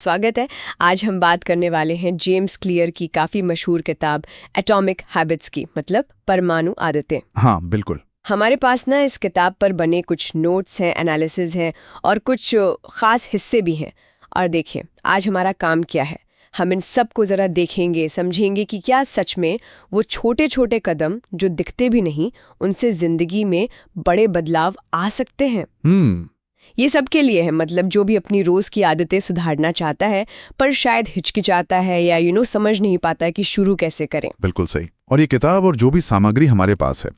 स्वागत है। आज हम बात करने वाले हैं जेम्स क्लियर की काफ़ी मशहूर किताब एटॉमिक हैबिट्स की, मतलब परमाणु आदतें। हाँ, बिल्कुल। हमारे पास ना इस किताब पर बने कुछ नोट्स हैं, एनालिसिस हैं और कुछ ख़ास हिस्से भी हैं। और देखिए, आज हमारा काम क्या है, हम इन सब को ज़रा देखेंगे, समझेंगे कि क्या सच में वो छोटे छोटे कदम जो दिखते भी नहीं, उनसे ज़िंदगी में बड़े बदलाव आ सकते हैं। ये सब के लिए है, मतलब जो भी अपनी रोज़ की आदतें सुधारना चाहता है पर शायद हिचकिचाता है या समझ नहीं पाता है कि शुरू कैसे करें। बिल्कुल सही। और ये किताब और जो भी सामग्री हमारे पास है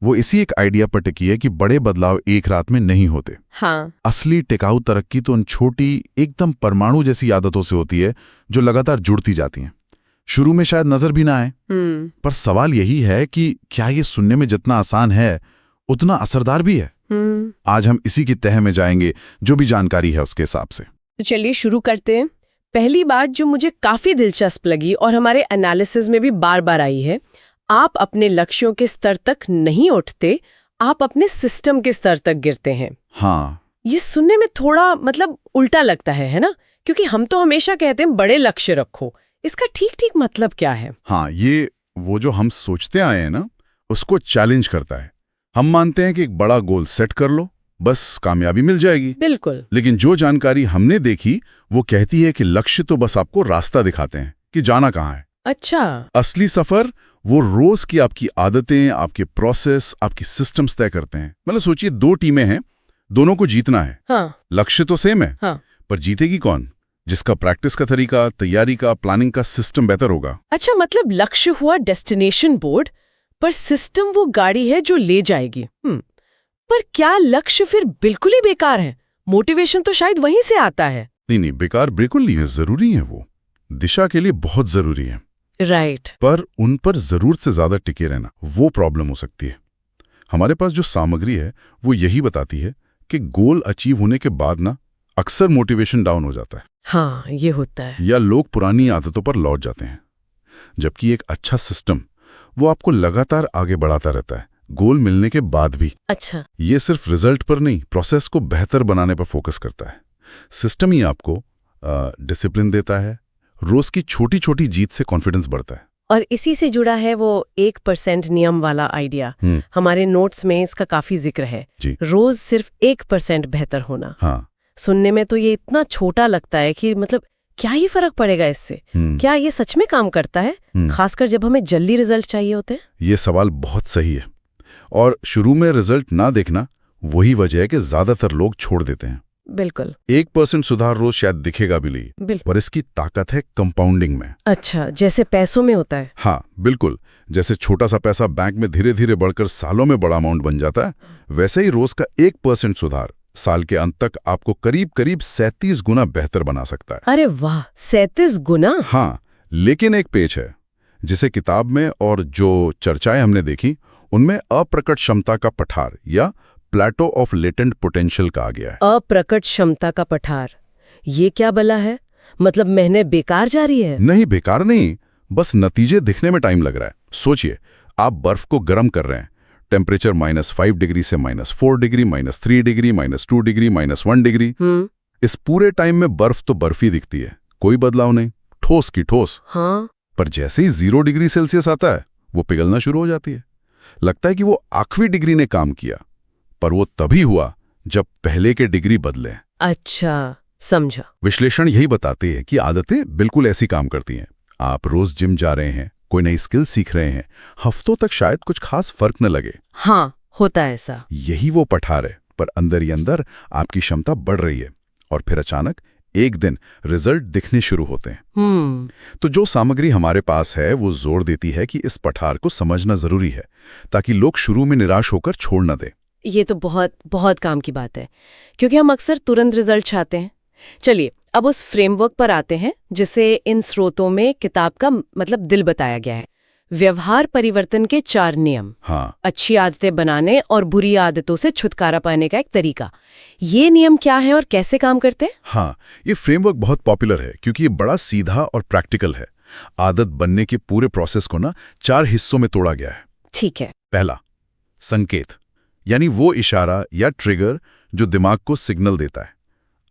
वो इसी एक आइडिया पर टिकी है कि बड़े बदलाव एक रात में नहीं होते। हाँ, असली टिकाऊ तरक्की तो उन छोटी एकदम परमाणु जैसी आदतों से होती है जो लगातार जुड़ती जाती हैं। शुरू में शायद नजर भी ना आए, पर सवाल यही है कि क्या ये सुनने में जितना आसान है उतना असरदार भी है। आज हम इसी की तह में जाएंगे, जो भी जानकारी है उसके हिसाब से। तो चलिए शुरू करते हैं। पहली बात जो मुझे काफ़ी दिलचस्प लगी और हमारे एनालिसिस में भी बार बार आई है, आप अपने लक्ष्यों के स्तर तक नहीं उठते, आप अपने सिस्टम के स्तर तक गिरते हैं। हाँ, ये सुनने में थोड़ा उल्टा लगता है ना? क्योंकि हम तो हमेशा कहते हैं बड़े लक्ष्य रखो। इसका ठीक ठीक मतलब क्या है? हाँ, ये वो जो हम सोचते आए हैं ना, उसको चैलेंज करता है। हम मानते हैं कि एक बड़ा गोल सेट कर लो, बस कामयाबी मिल जाएगी। बिल्कुल। लेकिन जो जानकारी हमने देखी वो कहती है कि लक्ष्य तो बस आपको रास्ता दिखाते हैं कि जाना कहाँ है। अच्छा। असली सफर वो रोज की आपकी आदतें, आपके प्रोसेस, आपकी सिस्टम्स तय करते हैं। मतलब सोचिए, दो टीमें हैं, दोनों को जीतना है। हाँ। लक्ष्य तो सेम है। हाँ। पर जीतेगी कौन? जिसका प्रैक्टिस का तरीका, तैयारी का, प्लानिंग का सिस्टम बेहतर होगा। अच्छा, मतलब लक्ष्य हुआ डेस्टिनेशन बोर्ड, पर सिस्टम वो गाड़ी है जो ले जाएगी। पर क्या लक्ष्य फिर बिल्कुल ही बेकार है? मोटिवेशन तो शायद वहीं से आता है। नहीं, बेकार बिल्कुल नहीं है, जरूरी है। वो दिशा के लिए बहुत जरूरी है। राइट। पर उन पर जरूरत से ज्यादा टिके रहना वो प्रॉब्लम हो सकती है। हमारे पास जो सामग्री है वो यही बताती है कि गोल अचीव होने के बाद ना अक्सर मोटिवेशन डाउन हो जाता है। हाँ, ये होता है। या लोग पुरानी आदतों पर लौट जाते हैं। जबकि एक अच्छा सिस्टम वो आपको लगातार आगे बढ़ाता रहता है, गोल मिलने के बाद भी। अच्छा। ये सिर्फ रिजल्ट पर नहीं, प्रोसेस को बेहतर बनाने पर फोकस करता है। सिस्टम ही आपको डिसिप्लिन देता है, रोज की छोटी छोटी जीत से कॉन्फिडेंस बढ़ता है। और इसी से जुड़ा है वो 1% नियम वाला आइडिया। हमारे नोट्स में इसका काफी जिक्र है। जी। रोज सिर्फ 1% बेहतर होना। हाँ। सुनने में तो ये इतना छोटा लगता है कि क्या ही फर्क पड़ेगा इससे? क्या ये सच में काम करता है, खासकर जब हमें जल्दी रिजल्ट चाहिए होते हैं? ये सवाल बहुत सही है। और शुरू में रिजल्ट ना देखना वही वजह है कि ज्यादातर लोग छोड़ देते हैं। बिल्कुल। 1% सुधार रोज शायद दिखेगा भी नहीं, पर इसकी ताकत है कंपाउंडिंग में। अच्छा, जैसे पैसों में होता है। हाँ, बिल्कुल। जैसे छोटा सा पैसा बैंक में धीरे धीरे बढ़कर सालों में बड़ा अमाउंट बन जाता है, वैसे ही रोज का 1% सुधार साल के अंत तक आपको करीब करीब 37 गुना बेहतर बना सकता है। अरे वाह, 37 गुना? हाँ, लेकिन एक पेच है, जिसे किताब में और जो चर्चाएं हमने देखी उनमें अप्रकट क्षमता का पठार या प्लेटो ऑफ लेटेंट पोटेंशियल कहा गया है। अप्रकट क्षमता का पठार, ये क्या बला है? मतलब मेहनत बेकार जा रही है? नहीं, बेकार नहीं, बस नतीजे दिखने में टाइम लग रहा है। सोचिए, आप बर्फ को गर्म कर रहे हैं, टेम्परेचर -5 डिग्री से -4 डिग्री, -3 डिग्री, -2 डिग्री, -1 डिग्री। इस पूरे टाइम में बर्फ तो बर्फ ही दिखती है, कोई बदलाव नहीं, ठोस की ठोस। हाँ। पर जैसे ही 0 डिग्री सेल्सियस आता है वो पिघलना शुरू हो जाती है। लगता है कि वो आखिरी डिग्री ने काम किया, पर वो तभी हुआ जब पहले के डिग्री बदले। अच्छा, समझा। विश्लेषण यही बताते हैं कि आदतें बिल्कुल ऐसी काम करती हैं। आप रोज जिम जा रहे हैं, कोई नई स्किल सीख रहे हैं, हफ्तों तक शायद कुछ खास फर्क न लगे। हाँ, होता है ऐसा। यही वो पठार है, पर अंदर ही अंदर आपकी क्षमता बढ़ रही है और फिर अचानक एक दिन रिजल्ट दिखने शुरू होते हैं। तो जो सामग्री हमारे पास है वो जोर देती है कि इस पठार को समझना जरूरी है, ताकि लोग शुरू में निराश होकर छोड़ न दें। ये तो बहुत बहुत काम की बात है, क्योंकि हम अक्सर तुरंत रिजल्ट चाहते हैं। चलिए अब उस फ्रेमवर्क पर आते हैं जिसे इन स्रोतों में किताब का दिल बताया गया है। व्यवहार परिवर्तन के 4 नियम। हाँ। अच्छी आदतें बनाने और बुरी आदतों से छुटकारा पाने का एक तरीका। ये नियम क्या है और कैसे काम करते हैं? हाँ, ये फ्रेमवर्क बहुत पॉपुलर है क्योंकि ये बड़ा सीधा और प्रैक्टिकल है। आदत बनने के पूरे प्रोसेस को 4 हिस्सों में तोड़ा गया है। ठीक है। पहला, संकेत, यानी वो इशारा या ट्रिगर जो दिमाग को सिग्नल देता है।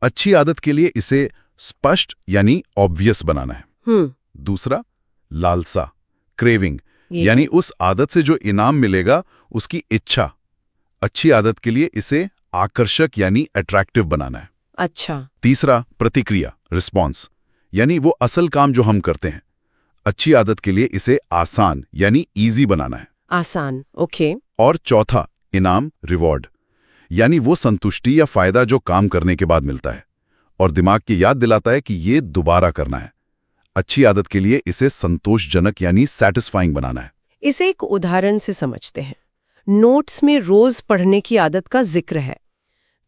अच्छी आदत के लिए इसे स्पष्ट यानी ऑब्वियस बनाना है। हम्म। दूसरा, लालसा, क्रेविंग, ये यानी उस आदत से जो इनाम मिलेगा उसकी इच्छा। अच्छी आदत के लिए इसे आकर्षक यानी अट्रैक्टिव बनाना है। अच्छा। तीसरा, प्रतिक्रिया, रिस्पॉन्स, यानी वो असल काम जो हम करते हैं। अच्छी आदत के लिए इसे आसान यानी इजी बनाना है। आसान, ओके। और चौथा, इनाम, रिवॉर्ड, यानी वो संतुष्टि या फायदा जो काम करने के बाद मिलता है और दिमाग की याद दिलाता है कि ये दोबारा करना है। अच्छी आदत के लिए इसे संतोषजनक यानी सैटिस्फाइंग बनाना है। इसे एक उदाहरण से समझते हैं। नोट्स में रोज पढ़ने की आदत का जिक्र है,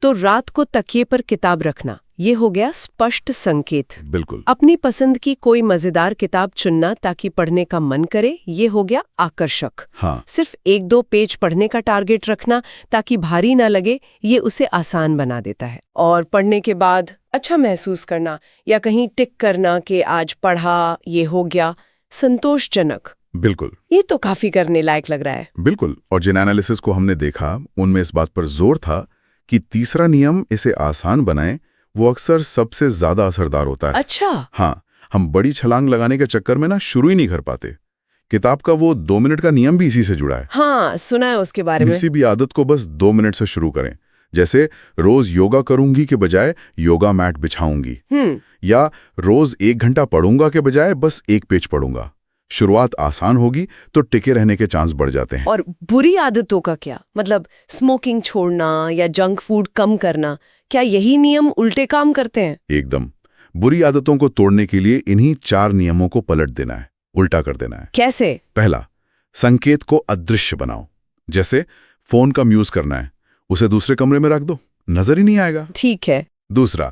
तो रात को तकिए पर किताब रखना, ये हो गया स्पष्ट संकेत। बिल्कुल। अपनी पसंद की कोई मजेदार किताब चुनना ताकि पढ़ने का मन करे, ये हो गया आकर्षक। हाँ। सिर्फ 1-2 पेज पढ़ने का टारगेट रखना ताकि भारी ना लगे, ये उसे आसान बना देता है। और पढ़ने के बाद अच्छा महसूस करना या कहीं टिक करना कि आज पढ़ा, ये हो गया संतोषजनक। बिल्कुल। ये तो काफी करने लायक लग रहा है। बिल्कुल। और जिन एनालिसिस को हमने देखा उनमें इस बात पर जोर था कि तीसरा नियम, इसे आसान बनाएं, वो अक्सर सबसे ज्यादा असरदार होता है। अच्छा। हाँ, हम बड़ी छलांग लगाने के चक्कर में ना शुरू ही नहीं कर पाते। किताब का वो 2 मिनट का नियम भी इसी से जुड़ा है। हाँ, सुना है उसके बारे में। किसी भी आदत को बस 2 मिनट से शुरू करें। जैसे रोज योगा करूंगी के बजाय योगा मैट बिछाऊंगी, या रोज 1 घंटा पढ़ूंगा के बजाय बस 1 पेज पढ़ूंगा। शुरुआत आसान होगी तो टिके रहने के चांस बढ़ जाते हैं। और बुरी आदतों का क्या मतलब? स्मोकिंग छोड़ना या जंक फूड कम करना, क्या यही नियम उल्टे काम करते हैं? एकदम। बुरी आदतों को तोड़ने के लिए इन्हीं 4 नियमों को पलट देना है, उल्टा कर देना है। कैसे? पहला, संकेत को अदृश्य बनाओ। जैसे फोन का म्यूज करना है, उसे दूसरे कमरे में रख दो, नजर ही नहीं आएगा। ठीक है। दूसरा,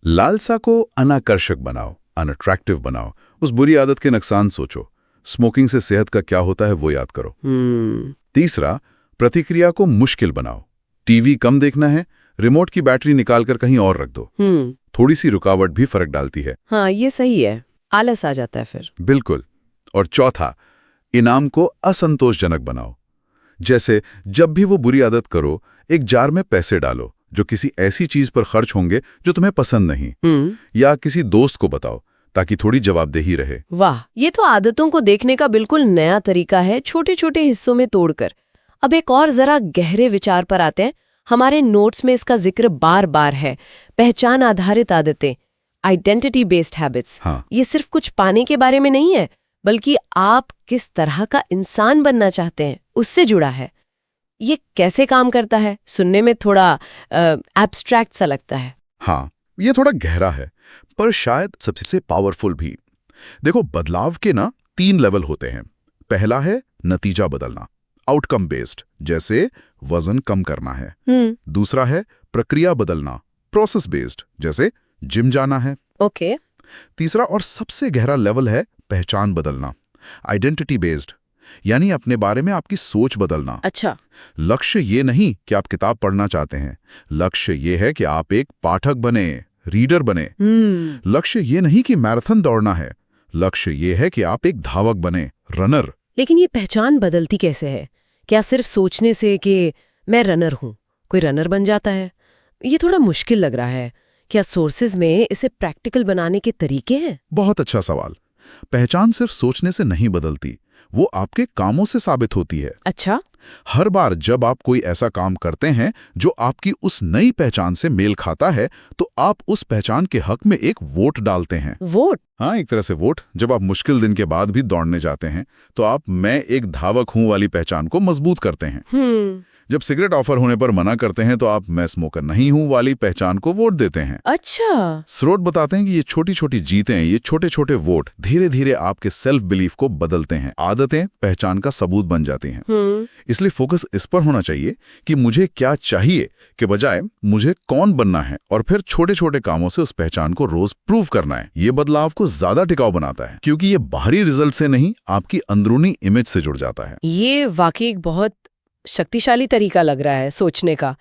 लालसा को अनाकर्षक बनाओ, अनअट्रैक्टिव बनाओ। उस बुरी आदत के नुकसान सोचो, स्मोकिंग से सेहत का क्या होता है वो याद करो। तीसरा, प्रतिक्रिया को मुश्किल बनाओ। टीवी कम देखना है, रिमोट की बैटरी निकालकर कहीं और रख दो। थोड़ी सी रुकावट भी फर्क डालती है। हाँ, ये सही है। आलस आ जाता है फिर। बिल्कुल। और चौथा, इनाम को असंतोषजनक बनाओ। जैसे जब भी वो बुरी आदत करो, एक जार में पैसे डालो जो किसी ऐसी चीज पर खर्च होंगे जो तुम्हें पसंद नहीं, या किसी दोस्त को बताओ ताकि थोड़ी जवाबदेही रहे। वाह, ये तो आदतों को देखने का बिल्कुल नया तरीका है, छोटे छोटे हिस्सों में तोड़कर। अब एक और जरा गहरे विचार पर आते हैं। हमारे नोट्स में इसका जिक्र बार बार है, पहचान आधारित आदतें, आइडेंटिटी बेस्ड हैबिट्स। हाँ। ये सिर्फ कुछ पाने के बारे में नहीं है, बल्कि आप किस तरह का इंसान बनना चाहते हैं उससे जुड़ा है। ये कैसे काम करता है? सुनने में थोड़ा एब्स्ट्रैक्ट सा लगता है। हाँ, ये थोड़ा गहरा है, पर शायद सबसे पावरफुल भी। देखो, बदलाव के ना 3 लेवल होते हैं। पहला है नतीजा बदलना, आउटकम बेस्ड, जैसे वजन कम करना है। दूसरा है प्रक्रिया बदलना, प्रोसेस बेस्ड, जैसे जिम जाना है। ओके। तीसरा और सबसे गहरा लेवल है पहचान बदलना, आइडेंटिटी बेस्ड, यानी अपने बारे में आपकी सोच बदलना। अच्छा। लक्ष्य ये नहीं कि आप किताब पढ़ना चाहते हैं, लक्ष्य ये है कि आप एक पाठक बने, रीडर बने। लक्ष्य ये नहीं कि मैराथन दौड़ना है, लक्ष्य ये है कि आप एक धावक बने, रनर। लेकिन ये पहचान बदलती कैसे है? क्या सिर्फ सोचने से कि मैं रनर हूं कोई रनर बन जाता है? ये थोड़ा मुश्किल लग रहा है। क्या सोर्सेज में इसे प्रैक्टिकल बनाने के तरीके हैं? बहुत अच्छा सवाल। पहचान सिर्फ सोचने से नहीं बदलती, वो आपके कामों से साबित होती है। अच्छा। हर बार जब आप कोई ऐसा काम करते हैं जो आपकी उस नई पहचान से मेल खाता है, तो आप उस पहचान के हक में एक वोट डालते हैं। वोट? हाँ, एक तरह से वोट। जब आप मुश्किल दिन के बाद भी दौड़ने जाते हैं, तो आप मैं एक धावक हूं वाली पहचान को मजबूत करते हैं। जब सिगरेट ऑफर होने पर मना करते हैं, तो आप मैं स्मोकर नहीं हूं वाली पहचान को वोट देते हैं। अच्छा। स्रोत बताते हैं कि ये छोटी छोटी जीतें, ये छोटे छोटे वोट धीरे धीरे आपके सेल्फ बिलीफ को बदलते हैं। आदतें पहचान का सबूत बन जाती हैं। इसलिए फोकस इस पर होना चाहिए कि मुझे क्या चाहिए के बजाय मुझे कौन बनना है, और फिर छोटे छोटे कामों से उस पहचान को रोज प्रूव करना है। ये बदलाव को ज्यादा टिकाऊ बनाता है, क्योंकि ये बाहरी रिजल्ट से नहीं, आपकी अंदरूनी इमेज से जुड़ जाता है। ये वाकई एक बहुत शक्तिशाली तरीका लग रहा है सोचने का।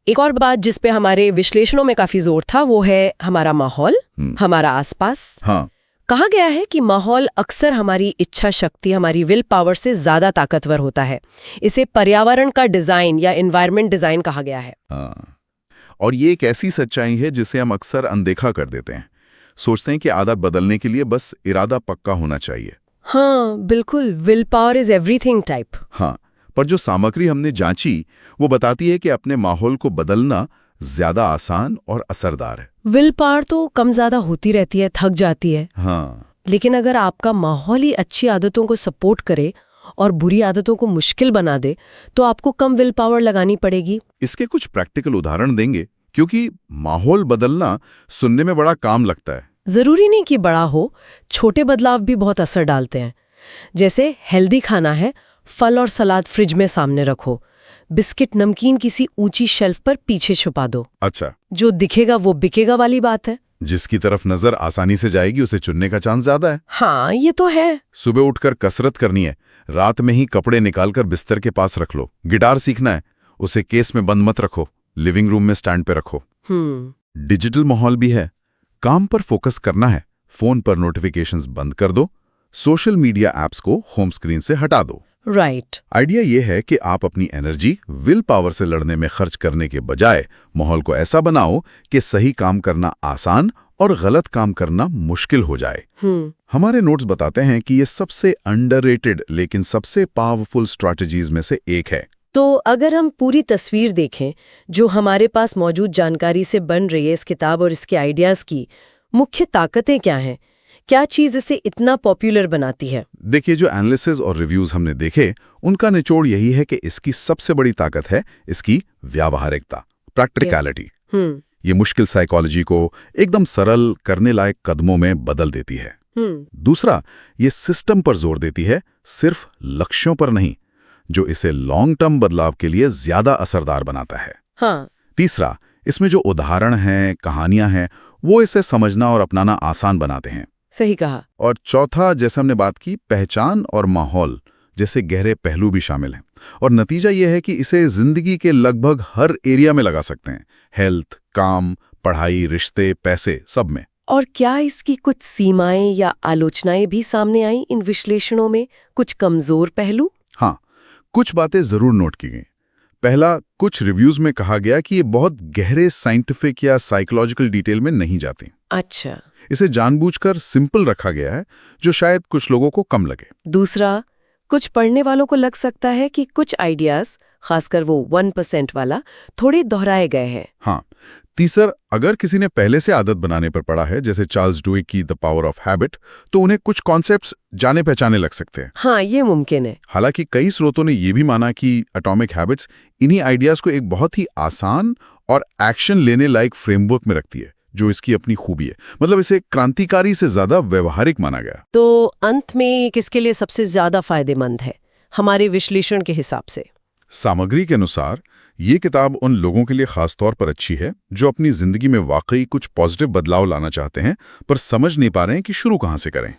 एक और बात जिस पे हमारे विश्लेषणों में काफी जोर था, वो है हमारा माहौल, हमारा आसपास। हाँ। कहा गया है कि माहौल अक्सर हमारी इच्छा शक्ति, हमारी विल पावर से ज्यादा ताकतवर होता है। इसे पर्यावरण का डिजाइन या एनवायरनमेंट डिजाइन कहा गया है। हाँ। और ये एक ऐसी सच्चाई है जिसे हम अक्सर अनदेखा कर देते हैं। सोचते हैं कि आदत बदलने के लिए बस इरादा पक्का होना चाहिए। हाँ बिल्कुल, will power is everything type. हाँ, पर जो सामग्री हमने जांची वो बताती है कि अपने माहौल को बदलना ज्यादा आसान और असरदार है। विल पावर तो कम ज्यादा होती रहती है, थक जाती है। हाँ, लेकिन अगर आपका माहौल ही अच्छी आदतों को सपोर्ट करे और बुरी आदतों को मुश्किल बना दे, तो आपको कम विल पावर लगानी पड़ेगी। इसके कुछ प्रैक्टिकल उदाहरण देंगे, क्योंकि माहौल बदलना सुनने में बड़ा काम लगता है। जरूरी नहीं कि बड़ा हो, छोटे बदलाव भी बहुत असर डालते हैं। जैसे हेल्दी खाना है, फल और सलाद फ्रिज में सामने रखो, बिस्किट नमकीन किसी ऊंची शेल्फ पर पीछे छुपा दो। अच्छा, जो दिखेगा वो बिकेगा वाली बात है। जिसकी तरफ नजर आसानी से जाएगी उसे चुनने का चांस ज्यादा है। हाँ ये तो है। सुबह उठकर कसरत करनी है, रात में ही कपड़े निकालकर बिस्तर के पास रख लो। गिटार सीखना है, उसे केस में बंद मत रखो, लिविंग रूम में स्टैंड पे रखो। डिजिटल माहौल भी है, काम पर फोकस करना है, फोन पर नोटिफिकेशंस बंद कर दो, सोशल मीडिया ऐप्स को होम स्क्रीन से हटा दो। राइट। आइडिया ये है कि आप अपनी एनर्जी विल पावर से लड़ने में खर्च करने के बजाय माहौल को ऐसा बनाओ कि सही काम करना आसान और गलत काम करना मुश्किल हो जाए। हमारे नोट्स बताते हैं कि ये सबसे अंडररेटेड लेकिन सबसे पावरफुल स्ट्रैटेजीज में से एक है। तो अगर हम पूरी तस्वीर देखें जो हमारे पास मौजूद जानकारी से बन रही है इस किताब और इसके आइडियाज की, मुख्य ताकतें क्या हैं? क्या चीज इसे इतना पॉपुलर बनाती है? देखिए, जो एनालिसिस और रिव्यूज हमने देखे उनका निचोड़ यही है कि इसकी सबसे बड़ी ताकत है इसकी व्यावहारिकता, प्रैक्टिकलिटी। ये मुश्किल साइकोलॉजी को एकदम सरल करने लायक कदमों में बदल देती है। दूसरा, ये सिस्टम पर जोर देती है, सिर्फ लक्ष्यों पर नहीं, जो इसे लॉन्ग टर्म बदलाव के लिए ज्यादा असरदार बनाता है। हाँ। तीसरा, इसमें जो उदाहरण हैं, कहानियां हैं, वो इसे समझना और अपनाना आसान बनाते हैं। सही कहा। और चौथा, जैसे हमने बात की, पहचान और माहौल जैसे गहरे पहलू भी शामिल हैं। और नतीजा यह है कि इसे जिंदगी के लगभग हर एरिया में लगा सकते हैं, हेल्थ, काम, पढ़ाई, रिश्ते, पैसे, सब में। और क्या इसकी कुछ सीमाएं या आलोचनाएं भी सामने आई इन विश्लेषणों में? कुछ कमजोर पहलू? हाँ, कुछ बातें जरूर नोट की गई। पहला, कुछ रिव्यूज में कहा गया कि ये बहुत गहरे साइंटिफिक या साइकोलॉजिकल डिटेल में नहीं जाती। अच्छा। इसे जानबूझकर सिंपल रखा गया है, जो शायद कुछ लोगों को कम लगे। दूसरा, कुछ पढ़ने वालों को लग सकता है कि कुछ आइडियाज, खासकर वो 1% वाला, थोड़े दोहराए गए हैं। हाँ। तीसरा, अगर किसी ने पहले से आदत बनाने पर पढ़ा है, जैसे चार्ल्स डुइक की द पावर ऑफ हैबिट, तो उन्हें कुछ कॉन्सेप्ट्स जाने पहचाने लग सकते हैं। हाँ, ये मुमकिन है। हालांकि कई स्रोतों ने यह भी माना कि एटॉमिक हैबिट्स इन्हीं आइडियाज को एक बहुत ही आसान और एक्शन लेने लायक फ्रेमवर्क में रखती है, जो इसकी अपनी खूबी है। मतलब इसे क्रांतिकारी से ज्यादा व्यवहारिक माना गया। तो अंत में किसके लिए सबसे ज्यादा फायदेमंद है हमारे विश्लेषण के हिसाब से? सामग्री के अनुसार ये किताब उन लोगों के लिए खास तौर पर अच्छी है जो अपनी जिंदगी में वाकई कुछ पॉजिटिव बदलाव लाना चाहते हैं, पर समझ नहीं पा रहे हैं कि शुरू कहां से करें।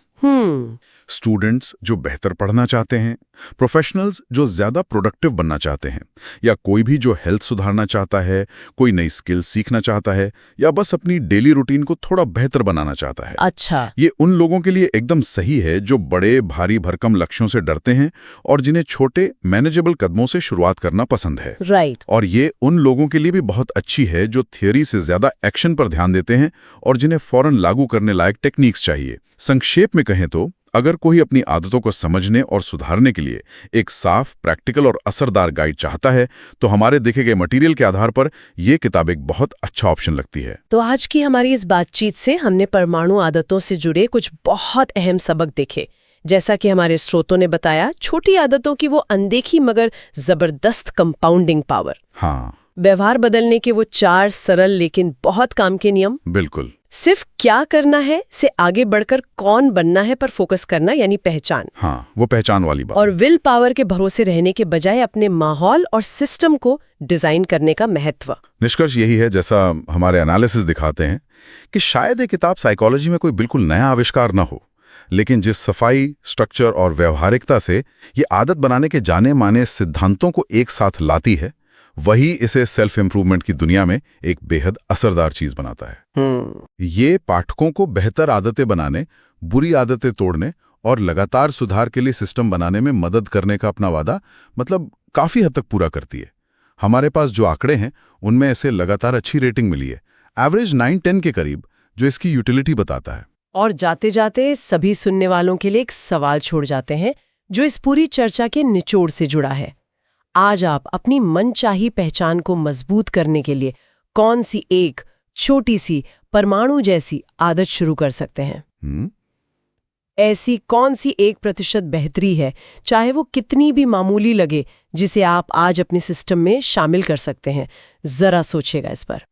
स्टूडेंट्स जो बेहतर पढ़ना चाहते हैं, प्रोफेशनल्स जो ज्यादा प्रोडक्टिव बनना चाहते हैं, या कोई भी जो हेल्थ सुधारना चाहता है, कोई नई स्किल सीखना चाहता है, या बस अपनी डेली रूटीन को थोड़ा बेहतर बनाना चाहता है। अच्छा। ये उन लोगों के लिए एकदम सही है जो बड़े भारी भरकम लक्ष्यों से डरते हैं और जिन्हें छोटे मैनेजेबल कदमों से शुरुआत करना पसंद है। राइट। और ये उन लोगों के लिए भी बहुत अच्छी है जो थियोरी से ज्यादा एक्शन पर ध्यान देते हैं और जिन्हें फौरन लागू करने लायक टेक्निक्स चाहिए। संक्षेप में कहें तो, अगर कोई अपनी आदतों को समझने और सुधारने के लिए एक साफ, प्रैक्टिकल और असरदार गाइड चाहता है, तो हमारे देखे गए मटेरियल के आधार पर यह किताब एक बहुत अच्छा ऑप्शन लगती है। तो आज की हमारी इस बातचीत से हमने परमाणु आदतों से जुड़े कुछ बहुत अहम सबक देखे। जैसा कि हमारे स्रोतों ने बताया, छोटी आदतों की वो अनदेखी मगर जबरदस्त कंपाउंडिंग पावर। हाँ। व्यवहार बदलने के वो 4 सरल लेकिन बहुत काम के नियम। बिल्कुल। सिर्फ क्या करना है से आगे बढ़कर कौन बनना है पर फोकस करना, यानी पहचान। हाँ, वो पहचान वाली बात। और विल पावर के भरोसे रहने के बजाय अपने माहौल और सिस्टम को डिजाइन करने का महत्व। निष्कर्ष यही है, जैसा हमारे एनालिसिस दिखाते हैं, कि शायद ये किताब साइकोलॉजी में कोई बिल्कुल नया आविष्कार न हो, लेकिन जिस सफाई, स्ट्रक्चर और व्यवहारिकता से ये आदत बनाने के जाने माने सिद्धांतों को एक साथ लाती है, वही इसे सेल्फ इंप्रूवमेंट की दुनिया में एक बेहद असरदार चीज बनाता है। ये पाठकों को बेहतर आदतें बनाने, बुरी आदतें तोड़ने और लगातार सुधार के लिए सिस्टम बनाने में मदद करने का अपना वादा मतलब काफी हद तक पूरा करती है। हमारे पास जो आंकड़े हैं उनमें इसे लगातार अच्छी रेटिंग मिली है, एवरेज 9-10 के करीब, जो इसकी यूटिलिटी बताता है। और जाते जाते सभी सुनने वालों के लिए एक सवाल छोड़ जाते हैं जो इस पूरी चर्चा के निचोड़ से जुड़ा है। आज आप अपनी मनचाही पहचान को मजबूत करने के लिए कौन सी एक छोटी सी परमाणु जैसी आदत शुरू कर सकते हैं? ऐसी कौन सी 1% बेहतरी है, चाहे वो कितनी भी मामूली लगे, जिसे आप आज अपने सिस्टम में शामिल कर सकते हैं? जरा सोचिएगा इस पर।